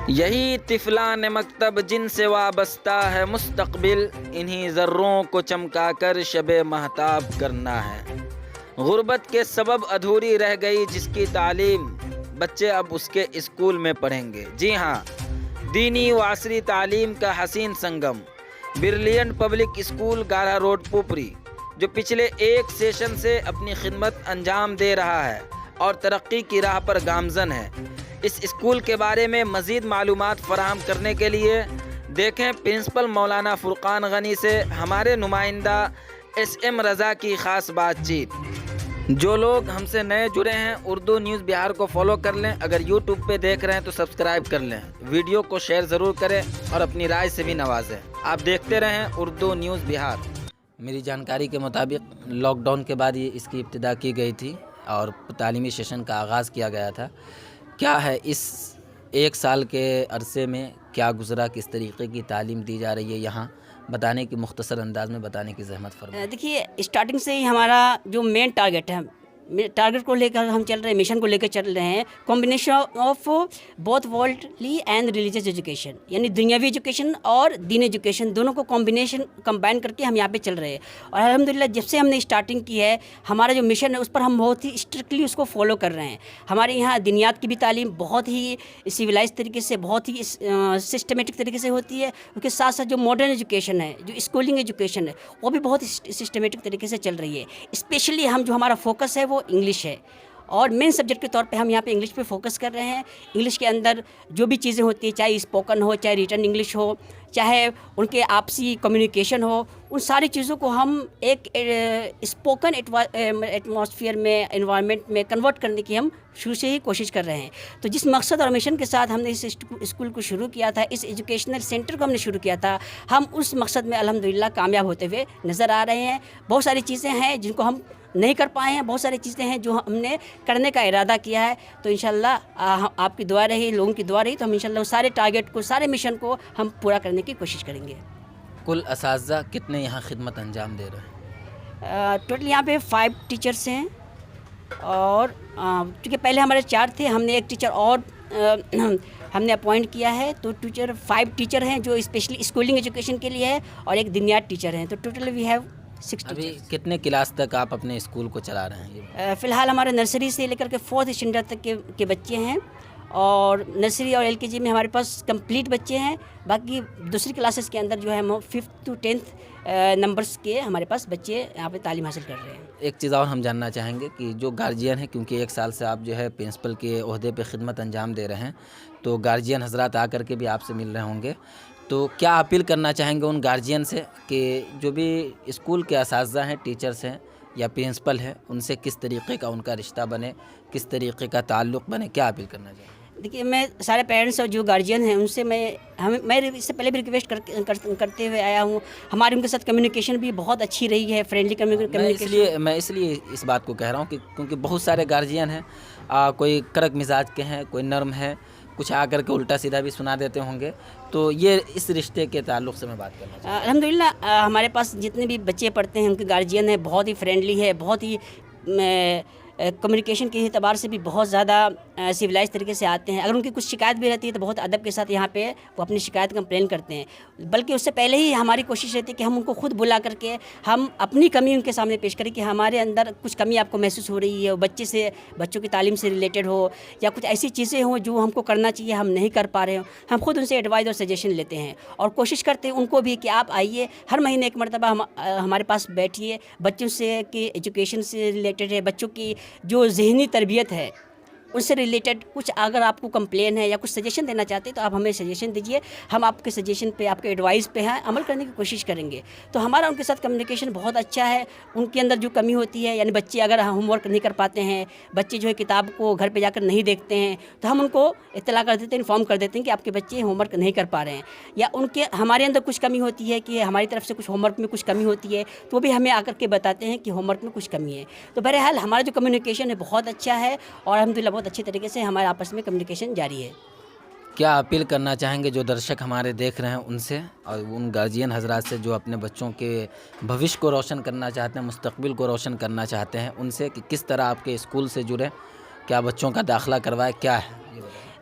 یہی طفلان مکتب جن سے وابستہ ہے مستقبل، انہی ذروں کو چمکا کر شب مہتاب کرنا ہے۔ غربت کے سبب ادھوری رہ گئی جس کی تعلیم، بچے اب اس کے اسکول میں پڑھیں گے۔ جی ہاں، دینی و عصری تعلیم کا حسین سنگم بریلینٹ پبلک اسکول گارا روڈ پوپری، جو پچھلے ایک سیشن سے اپنی خدمت انجام دے رہا ہے اور ترقی کی راہ پر گامزن ہے۔ اس اسکول کے بارے میں مزید معلومات فراہم کرنے کے لیے دیکھیں پرنسپل مولانا فرقان غنی سے ہمارے نمائندہ ایس ایم رضا کی خاص بات چیت۔ جو لوگ ہم سے نئے جڑے ہیں اردو نیوز بہار کو فالو کر لیں، اگر یوٹیوب پہ دیکھ رہے ہیں تو سبسکرائب کر لیں، ویڈیو کو شیئر ضرور کریں اور اپنی رائے سے بھی نوازیں۔ آپ دیکھتے رہیں اردو نیوز بہار۔ میری جانکاری کے مطابق لاک ڈاؤن کے بعد اس کی ابتدا کی گئی تھی اور تعلیمی سیشن کا آغاز کیا گیا تھا۔ کیا ہے اس ایک سال کے عرصے میں کیا گزرا، کس طریقے کی تعلیم دی جا رہی ہے یہاں، بتانے کی مختصر انداز میں بتانے کی زحمت فرمائیں۔ دیکھیے، اسٹارٹنگ سے ہی ہمارا جو مین ٹارگیٹ ہے، ٹارگیٹ کو لے کر ہم چل رہے ہیں، مشن کو لے کر چل رہے ہیں، combination of both worldly and religious education, یعنی دنیاوی ایجوکیشن اور دین ایجوکیشن دونوں کو کمبائن کر کے ہم یہاں پہ چل رہے ہیں۔ اور الحمدللہ جب سے ہم نے اسٹارٹنگ کی ہے، ہمارا جو مشن ہے اس پر ہم بہت ہی اسٹرکٹلی اس کو فالو کر رہے ہیں۔ ہمارے یہاں دینیات کی بھی تعلیم بہت ہی سویلائز طریقے سے، بہت ہی سسٹمیٹک طریقے سے ہوتی ہے، اس کے ساتھ ساتھ جو ماڈرن ایجوکیشن ہے، جو اسکولنگ ایجوکیشن ہے، وہ بھی بہت سسٹمیٹک طریقے سے چل رہی ہے۔ اسپیشلی جو ہمارا فوکس ہے وہ انگلش ہے، اور مین سبجیکٹ کے طور پہ ہم یہاں پہ انگلش پہ فوکس کر رہے ہیں۔ انگلش کے اندر جو بھی چیزیں ہوتی ہیں، چاہے اسپوکن ہو، چاہے ریٹن انگلش ہو، چاہے ان کے آپسی کمیونیکیشن ہو، ان ساری چیزوں کو ہم ایک اسپوکن ایٹماسفیئر میں، انوائرمنٹ میں کنورٹ کرنے کی ہم شروع سے ہی کوشش کر رہے ہیں۔ تو جس مقصد اور مشن کے ساتھ ہم نے اس اسکول کو شروع کیا تھا، اس ایجوکیشنل سینٹر کو ہم نے شروع کیا تھا، ہم اس مقصد میں الحمدللہ کامیاب ہوتے ہوئے نظر آ رہے ہیں۔ بہت ساری چیزیں ہیں جن کو ہم نہیں کر پائے ہیں، بہت ساری چیزیں ہیں جو ہم نے کرنے کا ارادہ کیا ہے۔ تو انشاءاللہ آپ کی دعا رہی، لوگوں کی دعا رہی، تو ہم انشاءاللہ سارے ٹارگیٹ کو، سارے مشن کو ہم پورا کرنے کی کوشش کریں گے۔ کل اساتذہ کتنے یہاں خدمت انجام دے رہے ہیں؟ ٹوٹل یہاں پہ 5 ٹیچرس ہیں، اور چونکہ پہلے ہمارے 4 تھے، ہم نے ایک ٹیچر اور ہم نے اپوائنٹ کیا ہے، تو 5 ٹیچر ہیں جو اسپیشلی اسکولنگ ایجوکیشن کے لیے ہے، اور ایک دینیات ٹیچر ہیں۔ تو ٹوٹل وی ہیو 6 ابھی ٹیچرس۔ کتنے کلاس تک آپ اپنے اسکول کو چلا رہے ہیں؟ فی الحال ہمارے نرسری سے لے کر کے 4th اسٹینڈرڈ تک کے بچے ہیں، اور نرسری اور LKG میں ہمارے پاس کمپلیٹ بچے ہیں۔ باقی دوسری کلاسز کے اندر جو ہے ہم 5th to 10th نمبرز کے ہمارے پاس بچے یہاں پہ تعلیم حاصل کر رہے ہیں۔ ایک چیز اور ہم جاننا چاہیں گے کہ جو گارجین ہیں، کیونکہ 1 سال سے آپ جو ہے پرنسپل کے عہدے پہ خدمت انجام دے رہے ہیں، تو گارجین حضرات آ کر کے بھی آپ سے مل رہے ہوں گے، تو کیا اپیل کرنا چاہیں گے ان گارجین سے کہ جو بھی اسکول کے اساتذہ ہیں، ٹیچرس ہیں یا پرنسپل ہیں، ان سے کس طریقے کا ان کا رشتہ بنے، کس طریقے کا تعلق بنے، کیا اپیل کرنا چاہیں گے؟ دیکھیے، میں سارے پیرنٹس اور جو گارجین ہیں ان سے میں اس سے پہلے بھی ریکویسٹ کرتے ہوئے آیا ہوں۔ ہماری ان کے ساتھ کمیونیکیشن بھی بہت اچھی رہی ہے، فرینڈلی کمیونیکیشن۔ میں اس لیے اس بات کو کہہ رہا ہوں کہ کیونکہ بہت سارے گارجین ہیں، کوئی کڑک مزاج کے ہیں، کوئی نرم ہے، کچھ آ کر کے الٹا سیدھا بھی سنا دیتے ہوں گے، تو یہ اس رشتے کے تعلق سے میں بات کرنا چاہتا ہوں۔ الحمدللہ ہمارے پاس جتنے بھی بچے پڑھتے ہیں ان کے گارجین ہیں بہت ہی فرینڈلی ہے، بہت ہی کمیونیکیشن کے اعتبار سے بھی بہت زیادہ سویلائز طریقے سے آتے ہیں۔ اگر ان کی کچھ شکایت بھی رہتی ہے تو بہت ادب کے ساتھ یہاں پہ وہ اپنی شکایت کمپلین کرتے ہیں، بلکہ اس سے پہلے ہی ہماری کوشش رہتی ہے کہ ہم ان کو خود بلا کر کے ہم اپنی کمی ان کے سامنے پیش کریں کہ ہمارے اندر کچھ کمی آپ کو محسوس ہو رہی ہے، بچوں کی تعلیم سے ریلیٹڈ ہو، یا کچھ ایسی چیزیں ہوں جو ہم کو کرنا چاہیے ہم نہیں کر پا رہے ہوں۔ ہم خود ان سے ایڈوائز اور سجیشن لیتے ہیں، اور کوشش کرتے ہیں ان کو بھی کہ آپ آئیے، ہر مہینے ایک مرتبہ ہمارے پاس بیٹھیے، بچوں سے کہ ایجوکیشن سے ریلیٹڈ ہے، بچوں کی جو ذہنی تربیت ہے ان سے ریلیٹڈ کچھ اگر آپ کو کمپلین ہے یا کچھ سجیشن دینا چاہتے ہیں تو آپ ہمیں سجیشن دیجیے، ہم آپ کے سجیشن پہ، آپ کے ایڈوائز پہ عمل کرنے کی کوشش کریں گے۔ تو ہمارا ان کے ساتھ کمیونیکیشن بہت اچھا ہے۔ ان کے اندر جو کمی ہوتی ہے، یعنی بچے اگر ہوم ورک نہیں کر پاتے ہیں، بچے جو ہے کتاب کو گھر پہ جا کر نہیں دیکھتے ہیں، تو ہم ان کو اطلاع کر دیتے ہیں، انفارم کر دیتے ہیں کہ آپ کے بچے ہوم ورک نہیں کر پا رہے ہیں، یا ہمارے اندر کچھ کمی ہوتی ہے کہ ہماری طرف سے کچھ ہوم ورک میں کچھ کمی ہوتی ہے، تو وہ بھی ہمیں آ کر کے بتاتے ہیں کہ ہوم ورک میں کچھ کمی ہے۔ تو بہرحال ہمارا جو کمیونیکیشن ہے بہت اچھا ہے، اور الحمدللہ بہت اچھی طریقے سے ہمارے آپس میں کمیونیکیشن جاری ہے۔ کیا اپیل کرنا چاہیں گے جو درشک ہمارے دیکھ رہے ہیں ان سے اور ان گارجین حضرات سے جو اپنے بچوں کے بھوش کو روشن کرنا چاہتے ہیں، مستقبل کو روشن کرنا چاہتے ہیں، ان سے کہ کس طرح آپ کے اسکول سے جڑیں، کیا بچوں کا داخلہ کروائے، کیا ہے؟